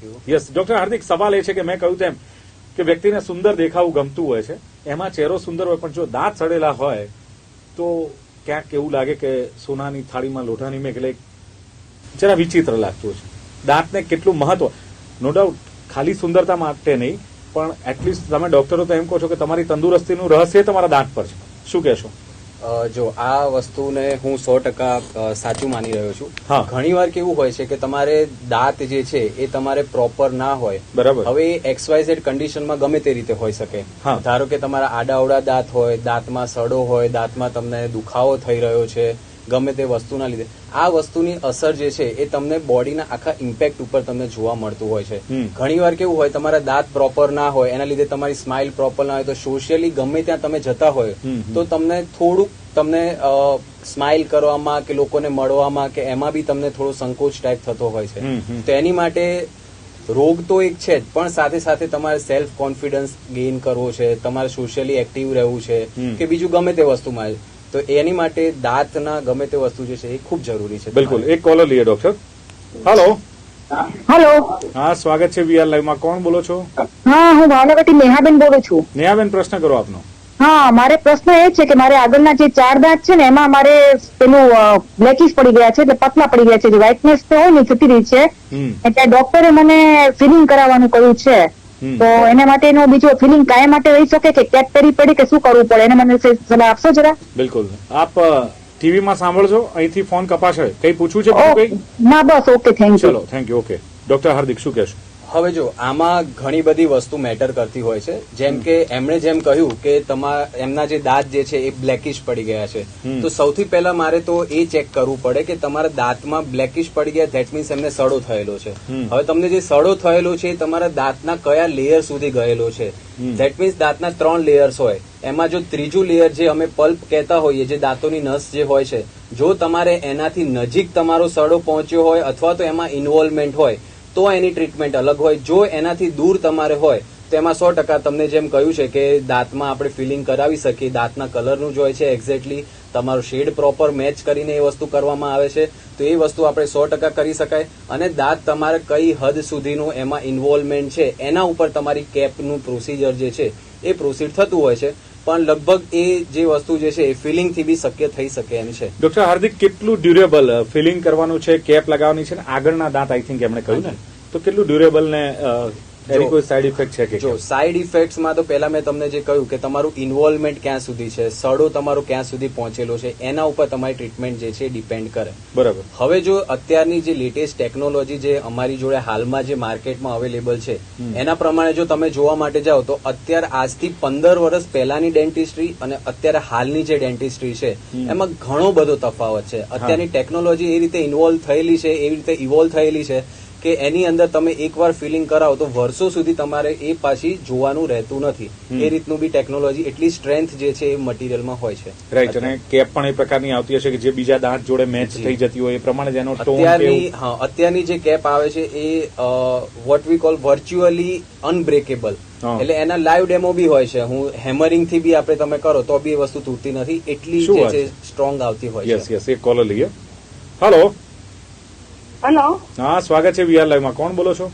Thank you. Yes doctor હાર્દિક, સવાલ એ છે કે મેં કહ્યું તેમ કે વ્યક્તિને સુંદર દેખાવું ગમતું હોય છે, એમાં ચહેરો સુંદર હોય, પણ જો દાંત સડેલા હોય તો ક્યાંક એવું લાગે કે સોનાની થાળીમાં લોઢાની મેં એટલે જરા વિચિત્ર લાગતું છે. દાંતને કેટલું મહત્વ, નો ડાઉટ ખાલી સુંદરતા માટે નહીં, પણ એટલીસ્ટ તમે ડોક્ટરો તો એમ કહો છો કે તમારી તંદુરસ્તીનું રહસ્ય તમારા દાંત પર છે. શું કહેશો? જો આ વસ્તુને હું 100% સાચું માની રહ્યો છું. હા. ઘણીવાર કેવું હોય છે કે તમારે દાંત જે છે એ તમારે પ્રોપર ના હોય. બરાબર. હવે XYZ કન્ડિશનમાં ગમે તે રીતે હોઈ શકે. હા. ધારો કે તમારા આડાઅવળા દાંત હોય, દાંતમાં સડો હોય, દાંતમાં તમને દુખાવો થઈ રહ્યો છે, ગમે તે વસ્તુના લીધે આ વસ્તુની અસર જે છે એ તમને બોડીના આખા ઇમ્પેક્ટ ઉપર તમને જોવા મળતું હોય છે. ઘણીવાર કેવું હોય, તમારા દાંત પ્રોપર ના હોય, એના લીધે તમારી સ્માઇલ પ્રોપર ના હોય, તો સોશિયલી ગમે ત્યાં તમે જતા હોય તો તમને થોડુંક સ્માઇલ કરવામાં કે લોકોને મળવામાં કે એમાં બી તમને થોડો સંકોચ ટાઈપ થતો હોય છે. તો એની માટે રોગ તો એક છે જ, પણ સાથે સાથે તમારે સેલ્ફ કોન્ફિડન્સ ગેઇન કરવો છે, તમારે સોશિયલી એક્ટિવ રહેવું છે કે બીજું ગમે તે વસ્તુમાં, તો એની માટે દાંતના ગમે તે વસ્તુ જે છે એ ખૂબ જરૂરી છે. બિલકુલ. એક કોલર લઈએ ડોક્ટર. હેલો. હેલો. હા, સ્વાગત છે VR લાઈવમાં. કોણ બોલો છો? હા, હું ભાવનગરથી નેહાબેન બોલું છું. નેહાબેન, પ્રશ્ન કરો આપનો. હા, મારે પ્રશ્ન એ છે કે મારે આગળના જે 4 દાંત છે ને એમાં મારે પેલું બ્લેકિશ પડી ગયા છે, એટલે પતલા પડી ગયા છે, જે વ્હાઇટનેસ તો હોય ને છૂટી રહી છે, એટલે ડોક્ટરે મને ફિલિંગ કરાવવાનું કહ્યું છે. તો એના માટેનો બીજો ફિલિંગ કાયમ માટે રહી શકે કે કેટ કરવી પડે કે શું કરવું પડે, એને મને સલાહ આપશો જરા? બિલકુલ. આપ ટીવીમાં સાંભળજો, અહીંથી ફોન કપાશે. કઈ પૂછવું છે બીજું કઈ? ના, બસ ઓકે, થેન્ક યુ. ચલો, થેન્ક યુ. ઓકે ડોક્ટર હાર્દિક, શું કહેશો? હવે જો આમાં ઘણી બધી વસ્તુ મેટર કરતી હોય છે. જેમ કે એમણે જેમ કહ્યું કે એમના જે દાંત જે છે એ બ્લેકિશ પડી ગયા છે, તો સૌથી પહેલા મારે તો એ ચેક કરવું પડે કે તમારા દાંતમાં બ્લેકિશ પડી ગયા, ધેટ મીન્સ એમને સડો થયેલો છે. હવે તમને જે સડો થયેલો છે એ તમારા દાંતના કયા લેયર સુધી ગયેલો છે, ધેટ મીન્સ દાંતના 3 લેયર્સ હોય, એમાં જો ત્રીજું લેયર જે અમે પલ્પ કહેતા હોઈએ, જે દાંતોની નસ જે હોય છે, જો તમારે એનાથી નજીક તમારો સડો પહોંચ્યો હોય અથવા તો એમાં ઇન્વોલ્વમેન્ટ હોય તો એની ટ્રીટમેન્ટ અલગ હોય. જો એનાથી દૂર તમારે હોય તો એમાં 100% તમને જેમ કહ્યું છે કે દાંતમાં આપણે ફિલિંગ કરાવી શકીએ, દાંતના કલરનું જ હોય છે, એક્ઝેક્ટલી તમારો શેડ પ્રોપર મેચ કરીને એ વસ્તુ કરવામાં આવે છે, તો એ વસ્તુ આપણે 100% કરી શકાય. અને દાંત તમારે કઈ હદ સુધીનું એમાં ઇન્વોલ્વમેન્ટ છે એના ઉપર તમારી કેપનું પ્રોસિજર જે છે એ પ્રોસીડ થતું હોય છે, પણ લગભગ એ જે વસ્તુ જે છે એ ફિલિંગ થી બી શક્ય થઈ શકે એમ છે. ડોક્ટર હાર્દિક, કેટલું ડ્યુરેબલ ફિલિંગ કરવાનું છે, કેપ લગાવવાની છે, આગળના દાંત આઈ થિંક એમણે કહ્યું ને, તો કેટલું ડ્યુરેબલ ને એની કોઈ સાઈડ ઇફેક્ટ છે કે? જો સાઈડ ઇફેક્ટ્સમાં તો પહેલા મેં તમને જે કહ્યું કે તમારું ઇન્વોલ્વમેન્ટ ક્યાં સુધી છે, સડો તમારો ક્યાં સુધી પહોંચેલો છે, એના ઉપર તમારી ટ્રીટમેન્ટ જે છે ડિપેન્ડ કરે. બરાબર. હવે જો અત્યારની જે લેટેસ્ટ ટેકનોલોજી જે અમારી જોડે હાલમાં જે માર્કેટમાં અવેલેબલ છે એના પ્રમાણે જો તમે જોવા માટે જાઓ તો અત્યારે આજથી 15 વર્ષ પહેલાની ડેન્ટિસ્ટ્રી અને અત્યારે હાલની જે ડેન્ટિસ્ટ્રી છે એમાં ઘણો બધો તફાવત છે. અત્યારની ટેકનોલોજી એ રીતે ઇન્વોલ્વ થયેલી છે, એવી રીતે ઇવોલ્વ થયેલી છે કે એની અંદર તમે એકવાર ફિલિંગ કરાવો તો વર્ષો સુધી તમારે એ પાછી જોવાનું રહેતું નથી. એ રીતનું બી ટેકનોલોજી, એટલી સ્ટ્રેન્થ જે છે એ મટીરિયલમાં હોય છે. રાઈટ. અને કેપ પણ એ પ્રકારની આવતી હશે કે જે બીજા દાંત જોડે મેચ થઈ જતી હોય, એ પ્રમાણે જેનો ટોન. અત્યારની જે કેપ આવે છે એ what we call virtually unbreakable, એટલે એના લાઈવ ડેમો બી હોય છે. હું હેમરિંગ થી બી આપણે તમે કરો તો બી એ વસ્તુ તૂટતી નથી, એટલી જે છે સ્ટ્રોંગ આવતી હોય છે. Yes yes. એક કોલર લઈએ. હેલો. હેલો. હા, સ્વાગત છે VR લાઈવમાં. કોણ બોલો છો?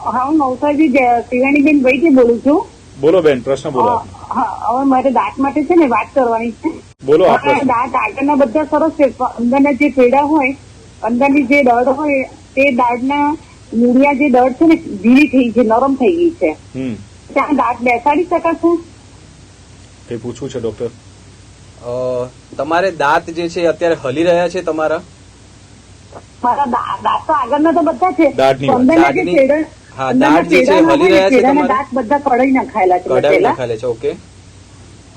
હા, હું નવસારી શિવાનીબેન ભાઈથી બોલું છું. બોલો બેન, પ્રશ્ન બોલો. હા, હવે મારે દાંત માટે છે ને વાત કરવાની છે. બોલો. દાંત આગળના બધા સરસ છે, અંદરના જે પેડા હોય, અંદરની જે દળ હોય, તે દાળના મૂળિયા જે દળ છે ને ઢીલી થઈ છે, નરમ થઈ ગઈ છે. ત્યાં દાંત બેસાડી શકાશે? કઈ પૂછવું છે ડોક્ટર? તમારે દાંત જે છે અત્યારે હલી રહ્યા છે તમારા? મારા દાંત તો આગળના તો બધા છે, દાંત જે છે હલી રહ્યા છે તમારા? દાંત બધા કઢાઈ નાખાયેલા છે. કઢાઈ નાખાયેલા છે. ઓકે.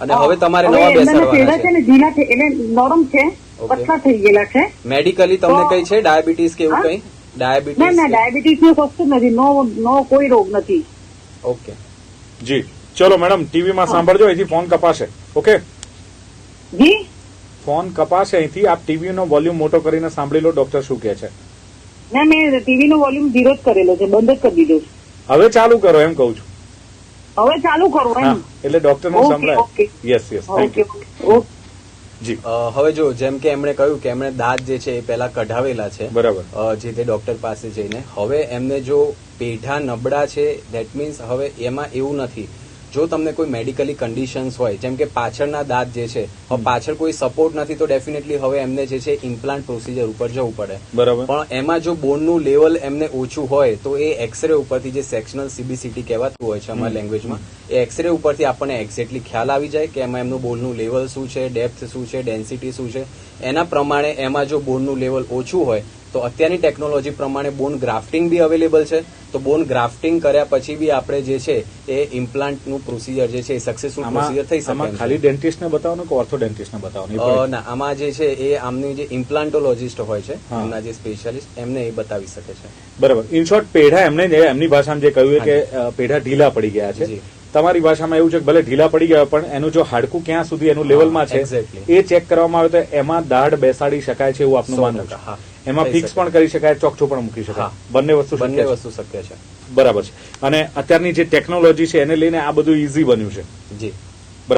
અને હવે તમારે નવા બેસાડવાના છે ને, ઢીલા છે, એટલે નરમ છે, પતલા થઈ ગયેલા છે. મેડિકલી તમને કઈ છે ડાયાબિટીસ કે એવું કઈ? ડાયાબિટીસ? ના, ડાયાબિટીસ નું કશું નથી, નો કોઈ રોગ નથી. ઓકે જી. ચલો મેડમ, ટીવીમાં સાંભળજો, અહીંથી ફોન કપાશે. ઓકે જી, ફોન કપાશે અહીંથી. આપ ટીવી નો વોલ્યુમ મોટો કરીને સાંભળી લો ડોક્ટર શું કહે છે. ના, મેં ટીવી નો વોલ્યુમ 0 જ કરેલો છે, બંધ જ કરી દીધો છે. હવે ચાલુ કરો એમ કહું છું. હવે ચાલુ કરો એમ? એટલે ડોક્ટર નું સંભળાય. Yes yes. Thank you. જી. હવે જો જેમ કે એમણે કહ્યું કે એમણે દાંત જે છે એ પહેલા કઢાવેલા છે, બરાબર, જે તે ડોક્ટર પાસે જઈને. હવે એમને જો પેઢા નબળા છે ધેટ મીન્સ હવે એમાં એવું નથી. જો તમને કોઈ મેડિકલી કન્ડિશન્સ હોય જેમ કે પાછળના દાંત જે છે, હવે પાછળ કોઈ સપોર્ટ નથી તો ડેફિનેટલી હવે એમને જે છે ઇમ્પ્લાન્ટ પ્રોસિજર ઉપર જવું પડે. બરાબર. પણ એમાં જો બોનનું લેવલ એમને ઓછું હોય તો એ એક્સરે ઉપરથી જે સેક્શનલ સીબીસીટી કહેવાતું હોય છે અમારા લેંગ્વેજમાં, એ એક્સરે ઉપરથી આપણને એક્ઝેક્ટલી ખ્યાલ આવી જાય કે એમાં એમનું બોનનું લેવલ શું છે, ડેપ્થ શું છે, ડેન્સિટી શું છે. એના પ્રમાણે એમાં જો બોનનું લેવલ ઓછું હોય તો અત્યારની ટેકનોલોજી પ્રમાણે બોન ગ્રાફ્ટિંગ બી અવેલેબલ છે. તો બોન ગ્રાફ્ટિંગ કર્યા પછી બી આપણે જે છે એ ઇમ્પ્લાન્ટનું પ્રોસિજર જે છે એ સક્સેસફુલ પ્રોસિજર થઈ શકે. આમાં ખાલી ડેન્ટિસ્ટને બતાવવાનું કે ઓર્થો ડેન્ટિસ્ટને બતાવવાનું? ના, આમાં જે છે એ આમની જે ઇમ્પ્લાન્ટોલોજીસ્ટ હોય છે, એમના જે સ્પેશિયાલિસ્ટ, એમને એ બતાવી શકે છે. બરાબર. ઇન શોર્ટ, પેઢા એમની ભાષામાં જે કહ્યું કે પેઢા ઢીલા પડી ગયા છે. તમારી ભાષામાં એવું છે કે ભલે ઢીલા પડી ગયા પણ એનું જો હાડકું ક્યાં સુધી એનું લેવલમાં છે એ ચેક કરવામાં આવે તો એમાં દાઢ બેસાડી શકાય છે એવું આપનું માનવું છે? એમાં ફિક્સ પણ કરી શકાય, ચોકઠું પણ મૂકી શકાય, બંને વસ્તુ શક્ય છે. બરાબર છે. અને અત્યારની જે ટેકનોલોજી છે એને લઈને આ બધું ઈઝી બન્યું છે. જી.